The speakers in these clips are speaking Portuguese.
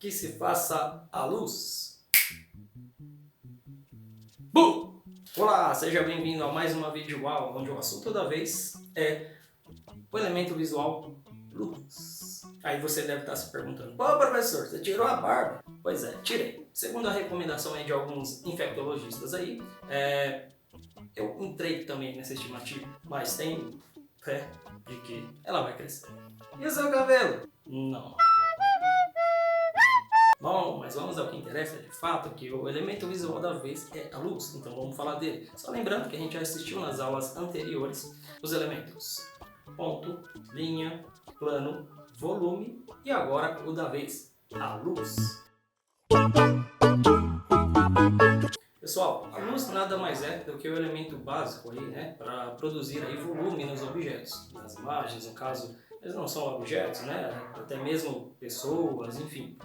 que se faça a luz. Bum! Olá, seja bem-vindo a mais uma videoaula, onde o assunto da vez é o elemento visual luz. Aí você deve estar se perguntando, pô professor, você tirou a barba? Pois é, tirei. Segundo a recomendação de alguns infectologistas aí, eu entrei também nessa estimativa, mas tem fé de que ela vai crescer. E o seu cabelo? Não. Bom, mas vamos ao que interessa de fato, que o elemento visual da vez é a luz, então vamos falar dele. Só lembrando que a gente já assistiu nas aulas anteriores os elementos ponto, linha, plano, volume e agora o da vez, a luz. Pessoal, a luz nada mais é do que o elemento básico aí, né, para produzir aí volume nos objetos, nas imagens, no caso, eles não são objetos, né, até mesmo pessoas, enfim,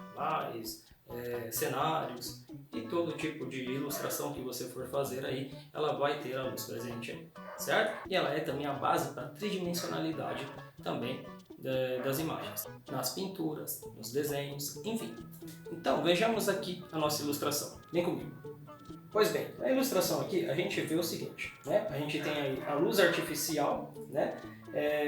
cenários e todo tipo de ilustração que você for fazer aí, ela vai ter a luz presente aí, certo? E ela é também a base para a tridimensionalidade também das imagens, nas pinturas, nos desenhos, enfim. Então, vejamos aqui a nossa ilustração. Vem comigo. Pois bem, na ilustração aqui a gente vê o seguinte, né? A gente tem aí a luz artificial, né?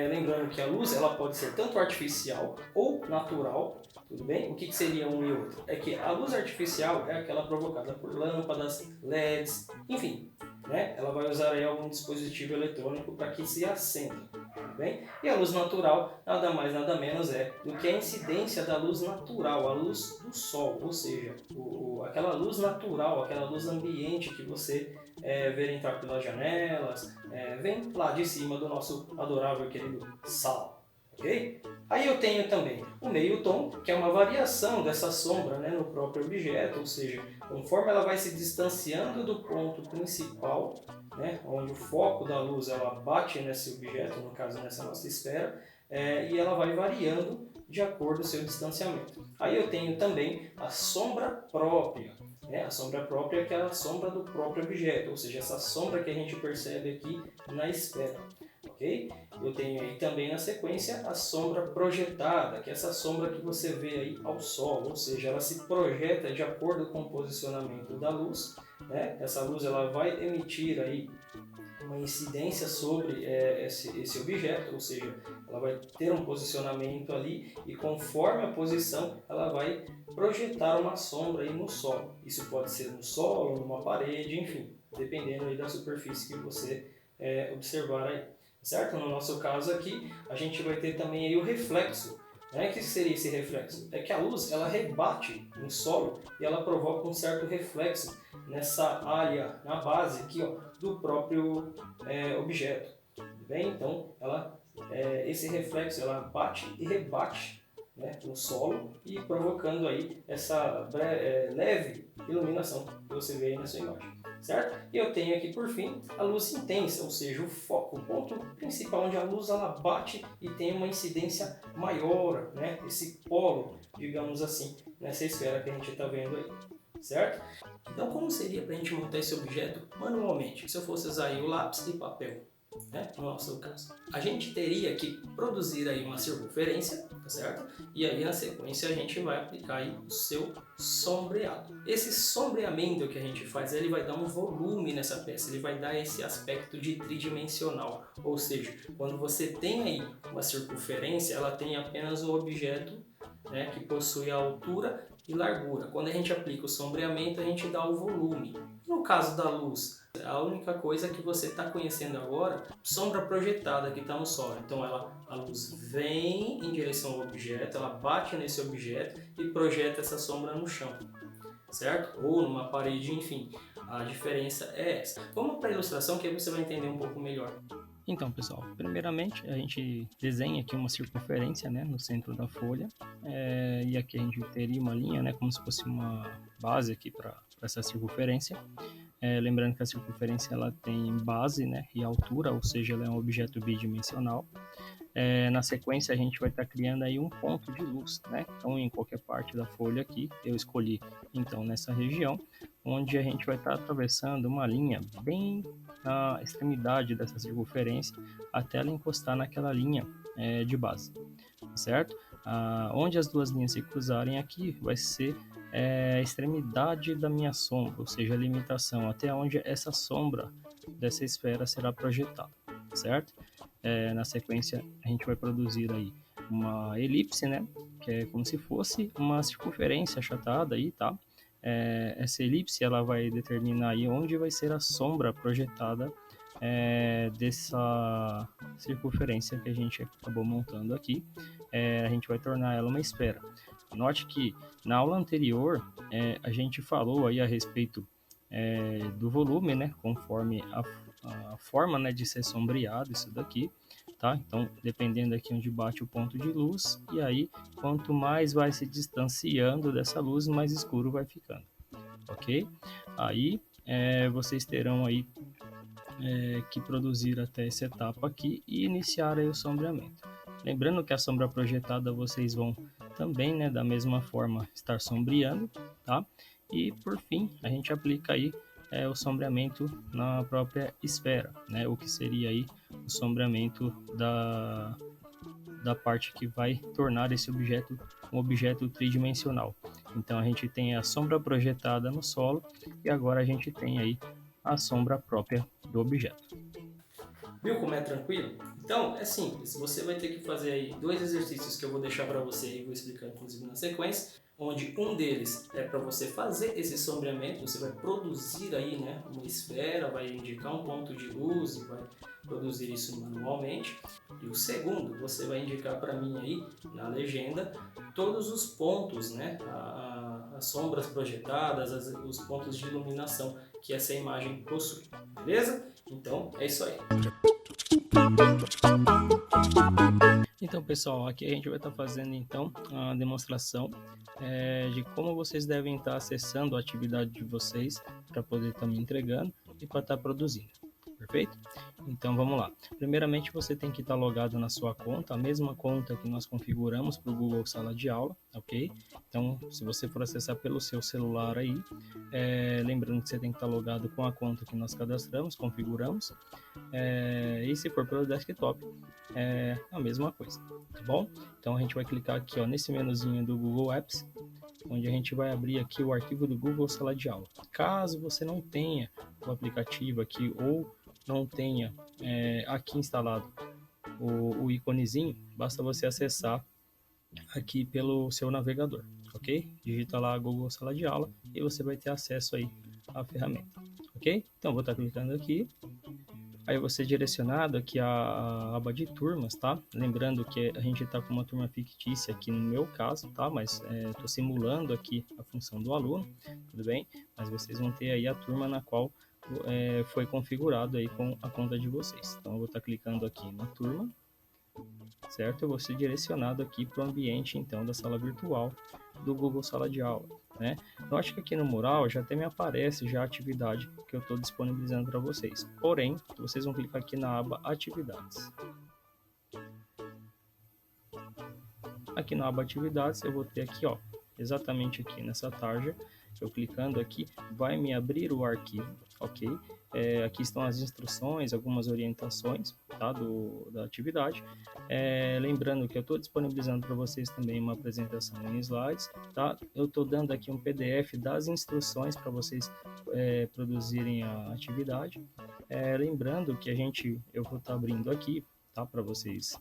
Lembrando que a luz ela pode ser tanto artificial ou natural, tudo bem? O que seria um e outro? É que a luz artificial é aquela provocada por lâmpadas, LEDs, enfim, né? Ela vai usar aí algum dispositivo eletrônico para que se acenda, tudo bem? E a luz natural nada mais nada menos é do que a incidência da luz natural, a luz do sol, ou seja, aquela luz natural, aquela luz ambiente que você vê entrar pelas janelas, vem lá de cima do nosso adorável e querido Sol, ok? Aí eu tenho também o meio tom, que é uma variação dessa sombra, né, no próprio objeto, ou seja, conforme ela vai se distanciando do ponto principal, né, onde o foco da luz ela bate nesse objeto, no caso nessa nossa esfera, e ela vai variando de acordo com o seu distanciamento. Aí eu tenho também a sombra própria. A sombra própria é aquela sombra do próprio objeto, ou seja, essa sombra que a gente percebe aqui na esfera. Okay? Eu tenho aí também na sequência a sombra projetada, que é essa sombra que você vê aí ao sol, ou seja, ela se projeta de acordo com o posicionamento da luz, né? Essa luz ela vai emitir aí uma incidência sobre esse objeto, ou seja, ela vai ter um posicionamento ali e conforme a posição ela vai projetar uma sombra aí no solo. Isso pode ser no solo, numa parede, enfim, dependendo aí da superfície que você observar aí, certo? No nosso caso aqui, a gente vai ter também aí o reflexo. O que seria esse reflexo? É que a luz ela rebate no solo e ela provoca um certo reflexo nessa área, na base aqui, ó, do próprio objeto. Tudo bem? Então, esse reflexo ela bate e rebate, né, no solo e provocando aí essa leve iluminação que você vê aí na sua imagem. Certo? E eu tenho aqui por fim a luz intensa, ou seja, o foco, o ponto principal onde a luz ela bate e tem uma incidência maior, né? Esse polo, digamos assim, nessa esfera que a gente está vendo aí, certo? Então como seria para a gente montar esse objeto manualmente, se eu fosse usar aí o lápis e papel? No nosso caso, a gente teria que produzir aí uma circunferência, tá certo? E aí na sequência a gente vai aplicar aí o seu sombreado. Esse sombreamento que a gente faz, ele vai dar um volume nessa peça, ele vai dar esse aspecto de tridimensional, ou seja, quando você tem aí uma circunferência, ela tem apenas um objeto, né, que possui a altura e largura. Quando a gente aplica o sombreamento, a gente dá o volume. No caso da luz, a única coisa que você está conhecendo agora, sombra projetada que está no solo. Então a luz vem em direção ao objeto, ela bate nesse objeto e projeta essa sombra no chão, certo? Ou numa parede, enfim. A diferença é essa. Vamos para a ilustração que aí você vai entender um pouco melhor. Então, pessoal, primeiramente a gente desenha aqui uma circunferência, né, no centro da folha, e aqui a gente teria uma linha, né, como se fosse uma base aqui para essa circunferência. Lembrando que a circunferência ela tem base, né, e altura, ou seja, ela é um objeto bidimensional. Na sequência a gente vai estar criando aí um ponto de luz, né? Então em qualquer parte da folha aqui, eu escolhi então nessa região, onde a gente vai estar atravessando uma linha bem na extremidade dessa circunferência, até ela encostar naquela linha de base, certo? Onde as duas linhas se cruzarem aqui vai ser a extremidade da minha sombra, ou seja, a limitação até onde essa sombra dessa esfera será projetada, certo? Na sequência, a gente vai produzir aí uma elipse, né? Que é como se fosse uma circunferência achatada aí, tá? Essa elipse ela vai determinar aí onde vai ser a sombra projetada dessa circunferência que a gente acabou montando aqui. A gente vai tornar ela uma esfera. Note que na aula anterior a gente falou aí a respeito do volume, né? Conforme a forma, né, de ser sombreado isso daqui, tá? Então, dependendo aqui onde bate o ponto de luz, e aí quanto mais vai se distanciando dessa luz, mais escuro vai ficando, ok? Aí vocês terão aí que produzir até essa etapa aqui e iniciar aí o sombreamento. Lembrando que a sombra projetada vocês vão também, né, da mesma forma estar sombreando, tá? E por fim, a gente aplica aí o sombreamento na própria esfera, né? O que seria aí o sombreamento da parte que vai tornar esse objeto um objeto tridimensional. Então a gente tem a sombra projetada no solo e agora a gente tem aí a sombra própria do objeto. Viu como é tranquilo? Então, é simples. Você vai ter que fazer aí 2 exercícios que eu vou deixar para você e vou explicar inclusive na sequência, onde um deles é para você fazer esse sombreamento, você vai produzir aí, né, uma esfera, vai indicar um ponto de luz e vai produzir isso manualmente. E o segundo, você vai indicar para mim aí na legenda todos os pontos, né, as sombras projetadas, os pontos de iluminação que essa imagem possui. Beleza? Então, é isso aí. Então, pessoal, aqui a gente vai estar fazendo então a demonstração de como vocês devem estar acessando a atividade de vocês para poder estar me entregando e para estar produzindo. Perfeito? Então vamos lá. Primeiramente você tem que estar logado na sua conta, a mesma conta que nós configuramos para o Google Sala de Aula, ok? Então, se você for acessar pelo seu celular aí, lembrando que você tem que estar logado com a conta que nós cadastramos, configuramos, e se for pelo desktop, é a mesma coisa, tá bom? Então a gente vai clicar aqui ó, nesse menuzinho do Google Apps, onde a gente vai abrir aqui o arquivo do Google Sala de Aula. Caso você não tenha o aplicativo aqui ou não tenha aqui instalado o íconezinho, basta você acessar aqui pelo seu navegador, ok? Digita lá Google Sala de Aula e você vai ter acesso aí à ferramenta, ok? Então vou estar clicando aqui. Aí você é direcionado aqui à aba de turmas, tá? Lembrando que a gente está com uma turma fictícia aqui no meu caso, tá? Mas estou simulando aqui a função do aluno, tudo bem? Mas vocês vão ter aí a turma na qual foi configurado aí com a conta de vocês. Então eu vou estar clicando aqui na turma, certo? Eu vou ser direcionado aqui para o ambiente então da sala virtual do Google Sala de Aula, né? Note que aqui no mural já até me aparece já a atividade que eu estou disponibilizando para vocês. Porém, vocês vão clicar aqui na aba Atividades. Aqui na aba Atividades eu vou ter aqui, ó, exatamente aqui nessa tarja, eu clicando aqui, vai me abrir o arquivo, ok? Aqui estão as instruções, algumas orientações, tá, da atividade. Lembrando que eu estou disponibilizando para vocês também uma apresentação em slides, tá? Eu estou dando aqui um PDF das instruções para vocês produzirem a atividade. Lembrando que eu vou estar abrindo aqui, tá, para vocês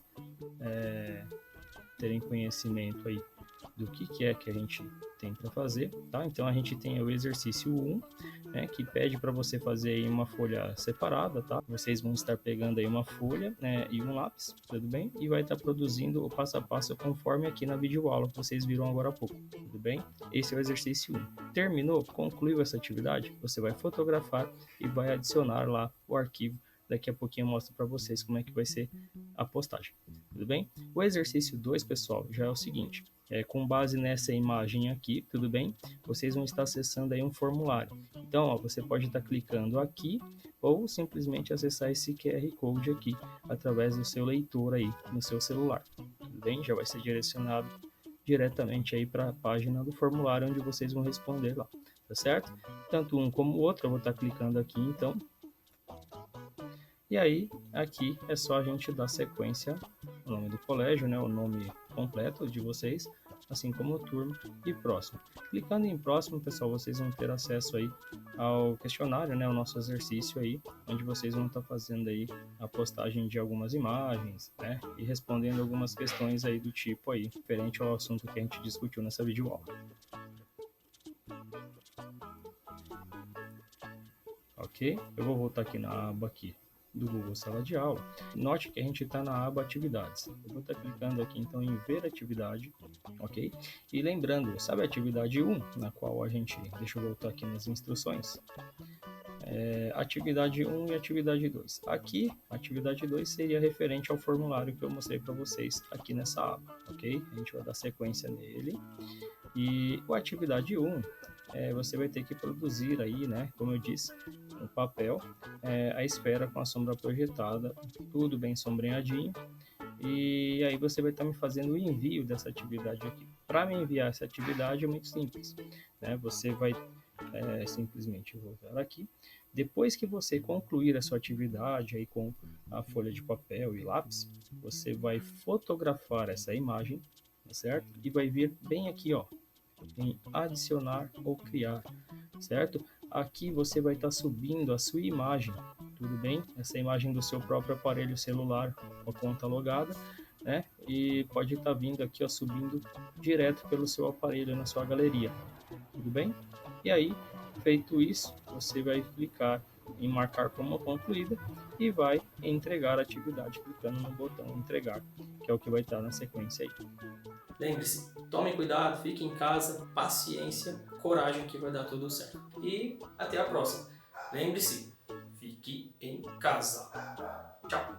terem conhecimento aí do que é que a gente tem para fazer, tá? Então a gente tem o exercício 1, né, que pede para você fazer aí uma folha separada, tá? Vocês vão estar pegando aí uma folha, né, e um lápis, tudo bem? E vai estar produzindo o passo a passo conforme aqui na videoaula que vocês viram agora há pouco, tudo bem? Esse é o exercício 1. Terminou, concluiu essa atividade, você vai fotografar e vai adicionar lá o arquivo. Daqui a pouquinho eu mostro para vocês como é que vai ser a postagem, tudo bem? O exercício 2, pessoal, já é o seguinte, com base nessa imagem aqui, tudo bem? Vocês vão estar acessando aí um formulário. Então, ó, você pode estar clicando aqui ou simplesmente acessar esse QR Code aqui através do seu leitor aí no seu celular, tudo bem? Já vai ser direcionado diretamente aí para a página do formulário onde vocês vão responder lá, tá certo? Tanto um como o outro, eu vou estar clicando aqui então. E aí, aqui é só a gente dar sequência, o nome do colégio, né, o nome completo de vocês, assim como o turno e próximo. Clicando em próximo, pessoal, vocês vão ter acesso aí ao questionário, né, o nosso exercício aí, onde vocês vão estar fazendo aí a postagem de algumas imagens, né, e respondendo algumas questões aí do tipo aí, diferente ao assunto que a gente discutiu nessa videoaula. Ok? Eu vou voltar aqui na aba aqui do Google Sala de Aula. Note que a gente está na aba Atividades. Eu vou estar clicando aqui então em Ver Atividade, ok? E lembrando, sabe a atividade 1, na qual a gente, deixa eu voltar aqui nas instruções, atividade 1 e atividade 2. Aqui, a atividade 2 seria referente ao formulário que eu mostrei para vocês aqui nessa aba, ok? A gente vai dar sequência nele. E a atividade 1, você vai ter que produzir aí, né, como eu disse, no papel, a esfera com a sombra projetada, tudo bem sombreadinho. E aí você vai estar me fazendo o envio dessa atividade aqui. Para me enviar essa atividade é muito simples, né? Você vai simplesmente voltar aqui. Depois que você concluir a sua atividade aí com a folha de papel e lápis, você vai fotografar essa imagem, tá certo? E vai vir bem aqui, ó, em adicionar ou criar, certo? Aqui você vai estar subindo a sua imagem, tudo bem? Essa imagem do seu próprio aparelho celular com a conta logada, né? E pode estar vindo aqui, ó, subindo direto pelo seu aparelho na sua galeria, tudo bem? E aí, feito isso, você vai clicar em marcar como concluída e vai entregar a atividade clicando no botão entregar, que é o que vai estar na sequência aí. Lembre-se, tome cuidado, fique em casa, paciência, coragem que vai dar tudo certo. E até a próxima. Lembre-se, fique em casa. Tchau!